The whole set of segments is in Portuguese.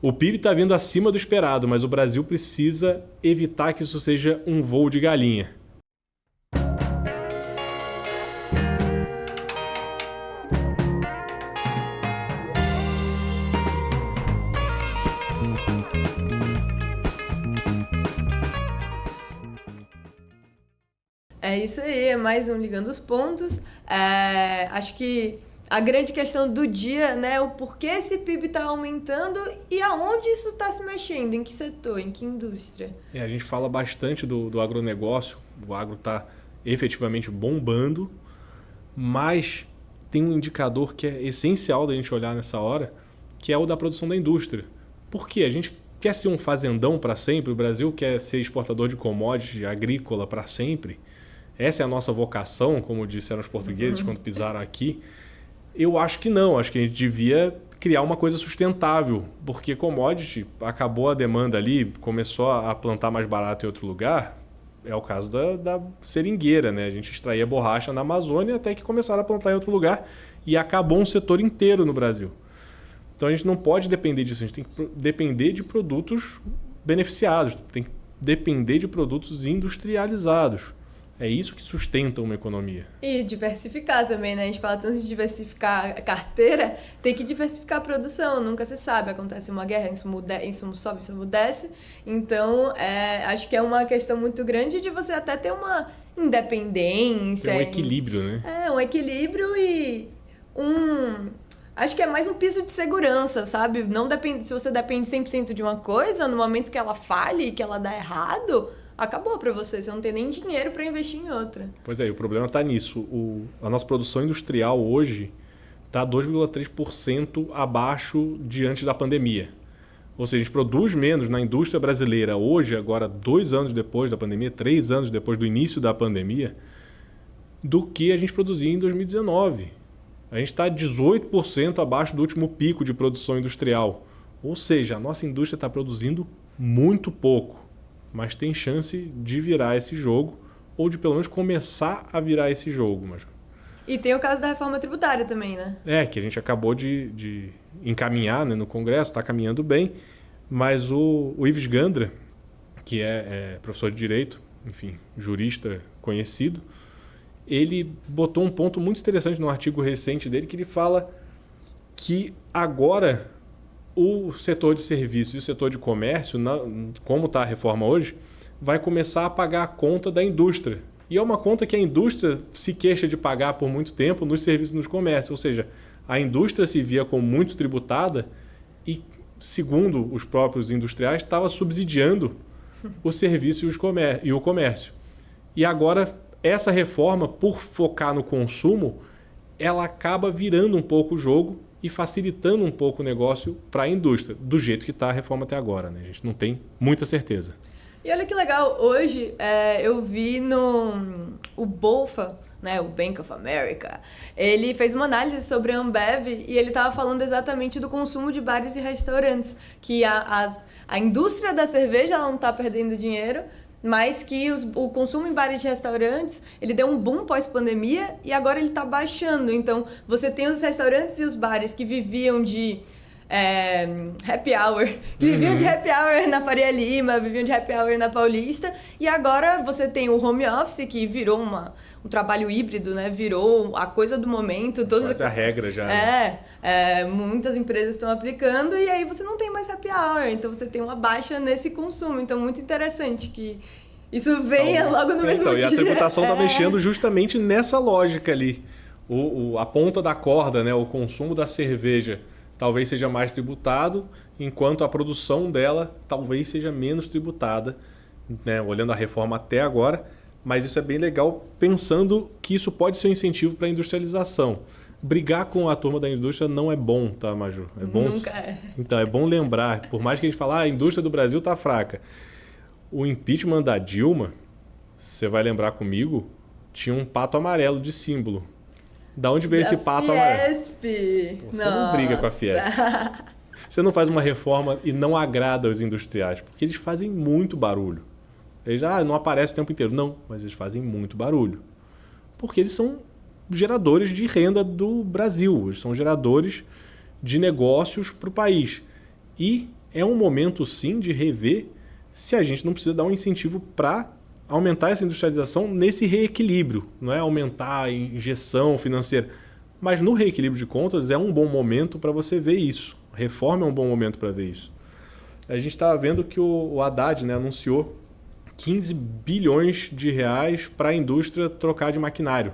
O PIB está vindo acima do esperado, mas o Brasil precisa evitar que isso seja um voo de galinha. É isso aí, é mais um Ligando os Pontos. Acho que a grande questão do dia, né, é o porquê esse PIB está aumentando e aonde isso está se mexendo, em que setor, em que indústria. A gente fala bastante do agronegócio, o agro está efetivamente bombando, mas tem um indicador que é essencial da gente olhar nessa hora, que é o da produção da indústria. Por quê? A gente quer ser um fazendão para sempre, o Brasil quer ser exportador de commodities agrícola para sempre. Essa é a nossa vocação, como disseram os portugueses quando pisaram aqui. Eu acho que não, acho que a gente devia criar uma coisa sustentável, porque commodity, acabou a demanda ali, começou a plantar mais barato em outro lugar, é o caso da seringueira, né? A gente extraía borracha na Amazônia até que começaram a plantar em outro lugar e acabou um setor inteiro no Brasil. Então a gente não pode depender disso, a gente tem que depender de produtos beneficiados, tem que depender de produtos industrializados. É isso que sustenta uma economia. E diversificar também, né? A gente fala tanto de diversificar a carteira, tem que diversificar a produção, nunca se sabe. Acontece uma guerra, insumo sobe, insumo desce. Então, acho que é uma questão muito grande de você até ter uma independência. Tem um equilíbrio, né? Um equilíbrio e acho que é mais um piso de segurança, sabe? Não depende, se você depende 100% de uma coisa, no momento que ela falhe, que ela dá errado, acabou para você não tem nem dinheiro para investir em outra. Pois é, o problema está nisso. A nossa produção industrial hoje está 2,3% abaixo de antes da pandemia. Ou seja, a gente produz menos na indústria brasileira hoje, agora 2 anos depois da pandemia, 3 anos depois do início da pandemia, do que a gente produzia em 2019. A gente está 18% abaixo do último pico de produção industrial. Ou seja, a nossa indústria está produzindo muito pouco, mas tem chance de virar esse jogo, ou de pelo menos começar a virar esse jogo. E tem o caso da reforma tributária também, né? Que a gente acabou de encaminhar, né, no Congresso, está caminhando bem, mas o Ives Gandra, que é professor de Direito, enfim, jurista conhecido, ele botou um ponto muito interessante no artigo recente dele, que ele fala que agora o setor de serviços e o setor de comércio, como está a reforma hoje, vai começar a pagar a conta da indústria. E é uma conta que a indústria se queixa de pagar por muito tempo nos serviços e nos comércios. Ou seja, a indústria se via como muito tributada e, segundo os próprios industriais, estava subsidiando o serviço e o comércio. E agora, essa reforma, por focar no consumo, ela acaba virando um pouco o jogo e facilitando um pouco o negócio para a indústria, do jeito que está a reforma até agora, né? A gente não tem muita certeza. E olha que legal, hoje eu vi o BofA, né, o Bank of America, ele fez uma análise sobre a Ambev e ele estava falando exatamente do consumo de bares e restaurantes, que a indústria da cerveja ela não está perdendo dinheiro, mas que o consumo em bares e restaurantes, ele deu um boom pós-pandemia e agora ele está baixando. Então, você tem os restaurantes e os bares que viviam de happy hour, que viviam de happy hour na Faria Lima, viviam de happy hour na Paulista, e agora você tem o home office, que virou um trabalho híbrido, né? Virou a coisa do momento. Quase a regra já. Muitas empresas estão aplicando, e aí você não tem mais happy hour, então você tem uma baixa nesse consumo. Então, muito interessante que isso venha logo no mesmo dia. E a tributação está mexendo justamente nessa lógica ali. A ponta da corda, né? O consumo da cerveja talvez seja mais tributado, enquanto a produção dela talvez seja menos tributada, né? Olhando a reforma até agora, mas isso é bem legal, pensando que isso pode ser um incentivo para a industrialização. Brigar com a turma da indústria não é bom, tá, Maju? Nunca é. Então, é bom lembrar, por mais que a gente fale, a indústria do Brasil está fraca. O impeachment da Dilma, você vai lembrar comigo, tinha um pato amarelo de símbolo. Da onde veio esse pato amarelo? Você não briga com a Fiesp. Você não faz uma reforma e não agrada os industriais, porque eles fazem muito barulho. Eles não aparecem o tempo inteiro. Não, mas eles fazem muito barulho. Porque eles são geradores de renda do Brasil. Eles são geradores de negócios para o país. E é um momento sim de rever se a gente não precisa dar um incentivo para aumentar essa industrialização nesse reequilíbrio, não é aumentar a injeção financeira, mas no reequilíbrio de contas é um bom momento para você ver isso. Reforma é um bom momento para ver isso. A gente estava vendo que o Haddad, né, anunciou 15 bilhões de reais para a indústria trocar de maquinário,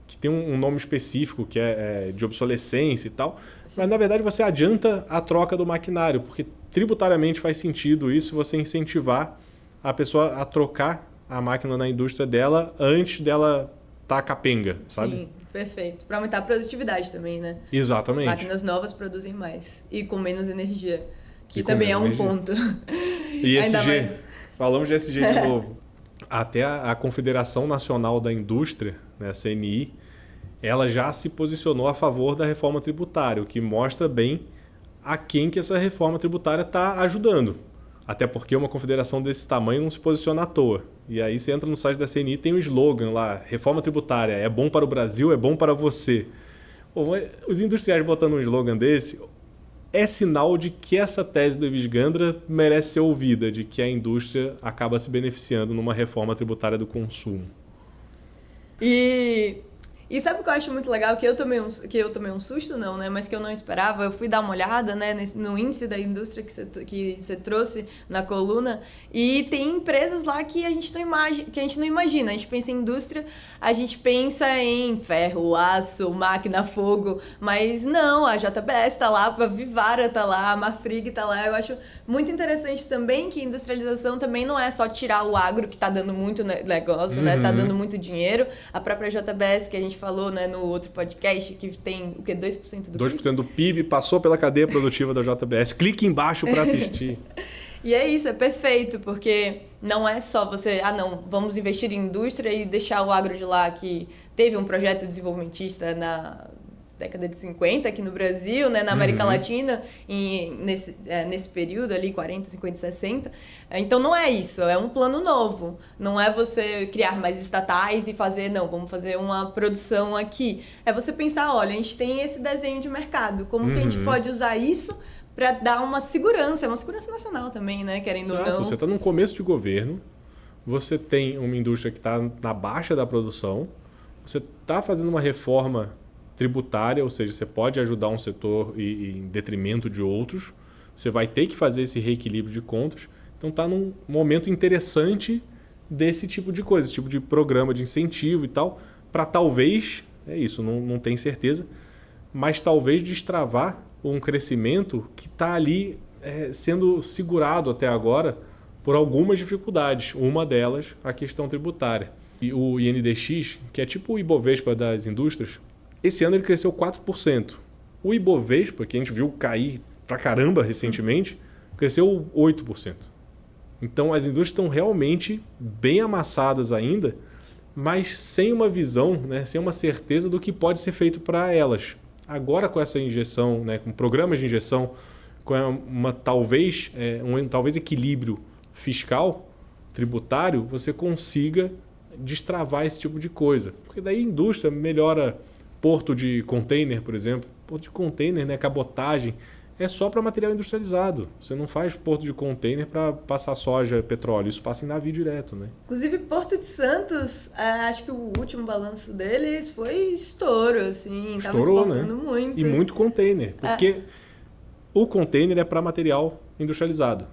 que tem um nome específico, que é de obsolescência e tal. Sim. Mas, na verdade, você adianta a troca do maquinário, porque tributariamente faz sentido isso, você incentivar a pessoa a trocar a máquina na indústria dela antes dela estar capenga, sabe? Sim, perfeito. Para aumentar a produtividade também, né? Exatamente. Máquinas novas produzem mais e com menos energia, que também é um ponto. E ESG, falamos de ESG de novo. Até a Confederação Nacional da Indústria, né, a CNI, ela já se posicionou a favor da reforma tributária, o que mostra bem a quem que essa reforma tributária está ajudando. Até porque uma confederação desse tamanho não se posiciona à toa. E aí você entra no site da CNI, tem um slogan lá, reforma tributária, é bom para o Brasil, é bom para você. Bom, os industriais botando um slogan desse é sinal de que essa tese do Ives Gandra merece ser ouvida, de que a indústria acaba se beneficiando numa reforma tributária do consumo. E sabe o que eu acho muito legal? Que eu tomei um susto, não, né? Mas que eu não esperava. Eu fui dar uma olhada, né, no índice da indústria que você trouxe na coluna. E tem empresas lá que a gente não imagina. A gente pensa em indústria, a gente pensa em ferro, aço, máquina, fogo. Mas não, a JBS tá lá, a Vivara tá lá, a Marfrig tá lá. Eu acho muito interessante também que industrialização também não é só tirar o agro, que tá dando muito negócio, né? Tá dando muito dinheiro. A própria JBS, que a gente falou, né, no outro podcast, que tem o quê? 2% do 2% do PIB passou pela cadeia produtiva da JBS. Clique embaixo para assistir. E é isso, é perfeito, porque não é só você, não, vamos investir em indústria e deixar o agro de lá, que teve um projeto desenvolvimentista na década de 50 aqui no Brasil, né, na América Latina, nesse período ali, 40, 50, 60. Então não é isso, é um plano novo. Não é você criar mais estatais e fazer, não, vamos fazer uma produção aqui. É você pensar, olha, a gente tem esse desenho de mercado, como que a gente pode usar isso para dar uma segurança nacional também, né, querendo ou não. Você está num começo de governo, você tem uma indústria que está na baixa da produção, você está fazendo uma reforma tributária, ou seja, você pode ajudar um setor em detrimento de outros, você vai ter que fazer esse reequilíbrio de contas, então está num momento interessante desse tipo de coisa, esse tipo de programa de incentivo e tal, para talvez, não tem certeza, mas talvez destravar um crescimento que está ali sendo segurado até agora por algumas dificuldades, uma delas a questão tributária. E o INDX, que é tipo o Ibovespa das indústrias, esse ano ele cresceu 4%. O Ibovespa, que a gente viu cair pra caramba recentemente, cresceu 8%. Então as indústrias estão realmente bem amassadas ainda, mas sem uma visão, né, sem uma certeza do que pode ser feito para elas. Agora com essa injeção, né, com programas de injeção, com talvez equilíbrio fiscal, tributário, você consiga destravar esse tipo de coisa. Porque daí a indústria melhora. Porto de container, por exemplo. Porto de container, né, cabotagem, é só para material industrializado. Você não faz porto de container para passar soja, petróleo. Isso passa em navio direto, né? Inclusive, Porto de Santos, acho que o último balanço deles foi estouro, assim. Estava exportando, né? Muito. E muito container. Porque o container é para material industrializado.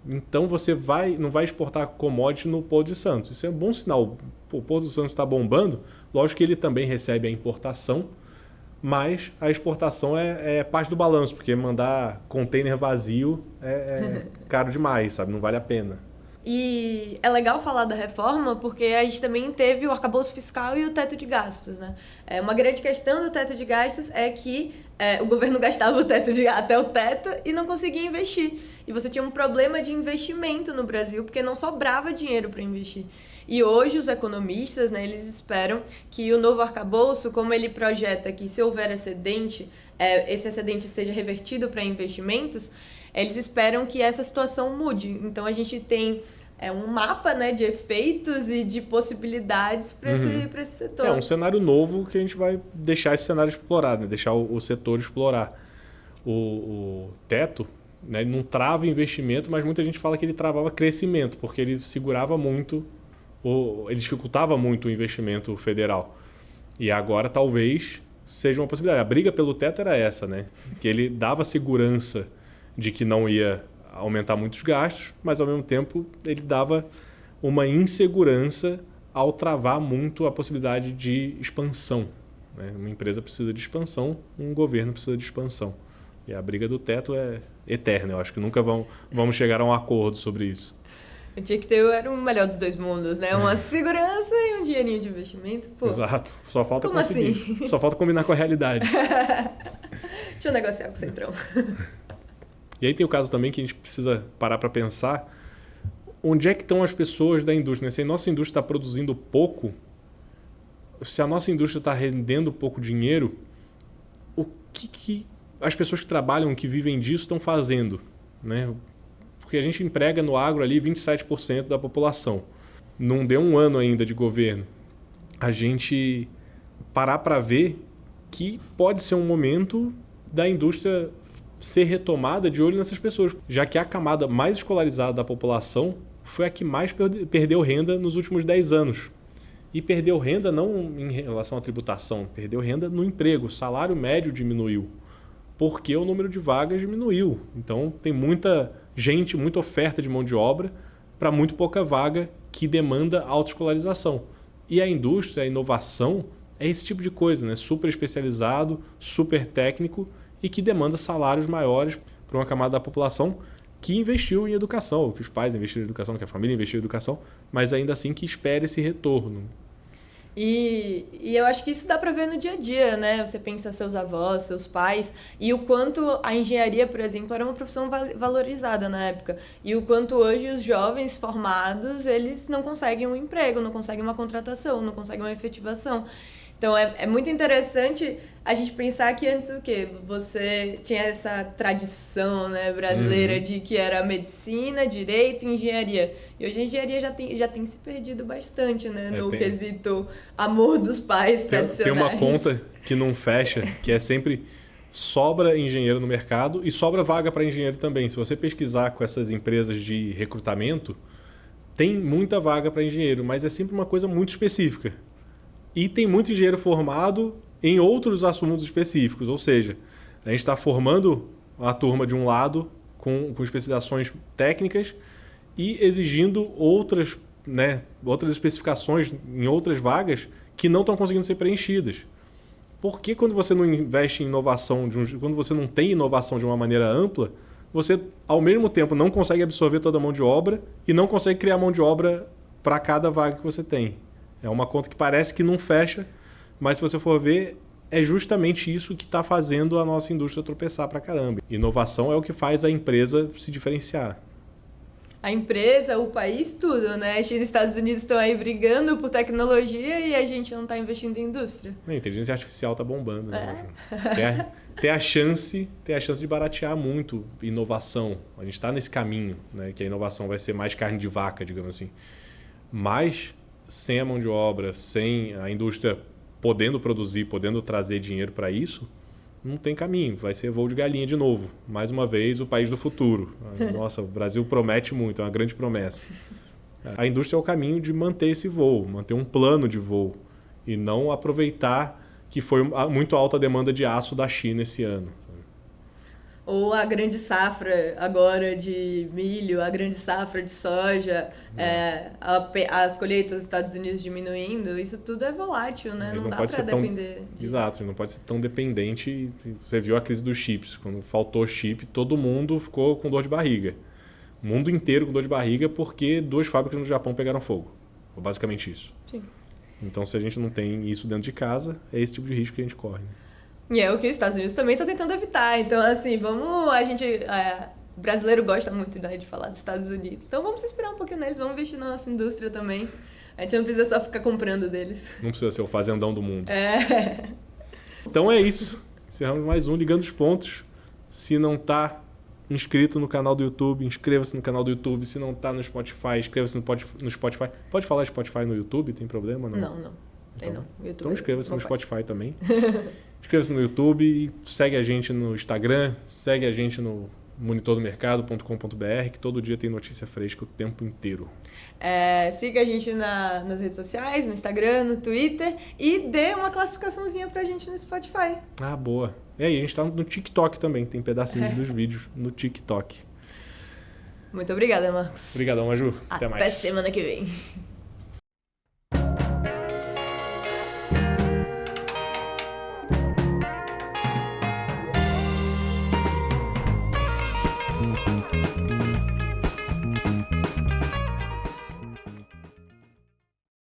Então você não vai exportar commodity no Porto de Santos. Isso é um bom sinal. O Porto de Santos está bombando. Lógico que ele também recebe a importação, mas a exportação é parte do balanço, porque mandar container vazio é caro demais, sabe? Não vale a pena. E é legal falar da reforma porque a gente também teve o arcabouço fiscal e o teto de gastos, né? Uma grande questão do teto de gastos é que o governo gastava até o teto e não conseguia investir. E você tinha um problema de investimento no Brasil porque não sobrava dinheiro para investir. E hoje os economistas, né, eles esperam que o novo arcabouço, como ele projeta que se houver excedente, esse excedente seja revertido para investimentos, eles esperam que essa situação mude. Então a gente tem um mapa, né, de efeitos e de possibilidades para esse setor. É um cenário novo que a gente vai deixar esse cenário explorar, né? Deixar o setor explorar. O teto, né? Ele não trava investimento, mas muita gente fala que ele travava crescimento, porque ele segurava muito, ou ele dificultava muito o investimento federal. E agora talvez seja uma possibilidade. A briga pelo teto era essa, né? Que ele dava segurança de que não ia aumentar muitos gastos, mas ao mesmo tempo ele dava uma insegurança ao travar muito a possibilidade de expansão, né? Uma empresa precisa de expansão, um governo precisa de expansão. E a briga do teto é eterna. Eu acho que nunca vamos chegar a um acordo sobre isso. Eu tinha que ter o melhor dos dois mundos, né? Uma segurança e um dinheirinho de investimento. Pô. Exato. Só falta Como conseguir. assim? Só falta combinar com a realidade. Deixa eu negociar com o Centrão. E aí tem o caso também que a gente precisa parar para pensar onde é que estão as pessoas da indústria, né? Se a nossa indústria está produzindo pouco, se a nossa indústria está rendendo pouco dinheiro, o que as pessoas que trabalham, que vivem disso, estão fazendo, né? Porque a gente emprega no agro ali 27% da população. Não deu um ano ainda de governo. A gente parar para ver que pode ser um momento da indústria ser retomada de olho nessas pessoas, já que a camada mais escolarizada da população foi a que mais perdeu renda nos últimos 10 anos. E perdeu renda não em relação à tributação, perdeu renda no emprego. O salário médio diminuiu, porque o número de vagas diminuiu. Então tem muita gente, muita oferta de mão de obra para muito pouca vaga que demanda autoescolarização. E a indústria, a inovação, é esse tipo de coisa, né? Super especializado, super técnico e que demanda salários maiores para uma camada da população que investiu em educação, que os pais investiram em educação, que a família investiu em educação, mas ainda assim que espera esse retorno. E eu acho que isso dá para ver no dia a dia, né? Você pensa seus avós, seus pais, e o quanto a engenharia, por exemplo, era uma profissão valorizada na época. E o quanto hoje os jovens formados, eles não conseguem um emprego, não conseguem uma contratação, não conseguem uma efetivação. Então é muito interessante a gente pensar que antes o quê? Você tinha essa tradição, né, brasileira de que era medicina, direito e engenharia. E hoje a engenharia já tem se perdido bastante, né, no quesito amor dos pais tradicionais. Tem uma conta que não fecha, que é sempre sobra engenheiro no mercado e sobra vaga para engenheiro também. Se você pesquisar com essas empresas de recrutamento, tem muita vaga para engenheiro, mas é sempre uma coisa muito específica. E tem muito engenheiro formado em outros assuntos específicos. Ou seja, a gente está formando a turma de um lado com especializações técnicas e exigindo outras especificações em outras vagas que não estão conseguindo ser preenchidas. Por que quando você não investe em inovação, quando você não tem inovação de uma maneira ampla, você ao mesmo tempo não consegue absorver toda a mão de obra e não consegue criar mão de obra para cada vaga que você tem? É uma conta que parece que não fecha, mas se você for ver, é justamente isso que está fazendo a nossa indústria tropeçar pra caramba. Inovação é o que faz a empresa se diferenciar. A empresa, o país, tudo, né? China e Estados Unidos estão aí brigando por tecnologia e a gente não está investindo em indústria. A inteligência artificial está bombando, né? Tem a chance de baratear muito inovação. A gente está nesse caminho, né? Que a inovação vai ser mais carne de vaca, digamos assim. Mas sem a mão de obra, sem a indústria podendo produzir, podendo trazer dinheiro para isso, não tem caminho. Vai ser voo de galinha de novo. Mais uma vez, o país do futuro. Nossa, o Brasil promete muito, é uma grande promessa. A indústria é o caminho de manter esse voo, manter um plano de voo e não aproveitar que foi muito alta a demanda de aço da China esse ano. Ou a grande safra agora de milho, a grande safra de soja, as colheitas dos Estados Unidos diminuindo, isso tudo é volátil, né? Não dá para depender disso. Exato, não pode ser tão dependente. Você viu a crise dos chips. Quando faltou chip, todo mundo ficou com dor de barriga. O mundo inteiro com dor de barriga porque 2 fábricas no Japão pegaram fogo. Basicamente isso. Sim. Então, se a gente não tem isso dentro de casa, é esse tipo de risco que a gente corre, né? E é o que os Estados Unidos também está tentando evitar. Então, assim, o brasileiro gosta muito, né, de falar dos Estados Unidos. Então, vamos se inspirar um pouquinho neles, vamos investir na nossa indústria também. A gente não precisa só ficar comprando deles. Não precisa ser o fazendão do mundo. Então é isso. Encerramos mais um Ligando os Pontos. Se não está inscrito no canal do YouTube, inscreva-se no canal do YouTube. Se não está no Spotify, inscreva-se no Spotify. Pode falar Spotify no YouTube? Tem problema? Não. Tem não. Então inscreva-se no Spotify também. Inscreva-se no YouTube e segue a gente no Instagram, segue a gente no monitordomercado.com.br, que todo dia tem notícia fresca o tempo inteiro. Siga a gente nas redes sociais, no Instagram, no Twitter e dê uma classificaçãozinha pra gente no Spotify. Ah, boa. E aí, a gente tá no TikTok também, tem pedacinhos dos vídeos no TikTok. Muito obrigada, Marcos. Obrigadão, Maju. Até mais. Até semana que vem.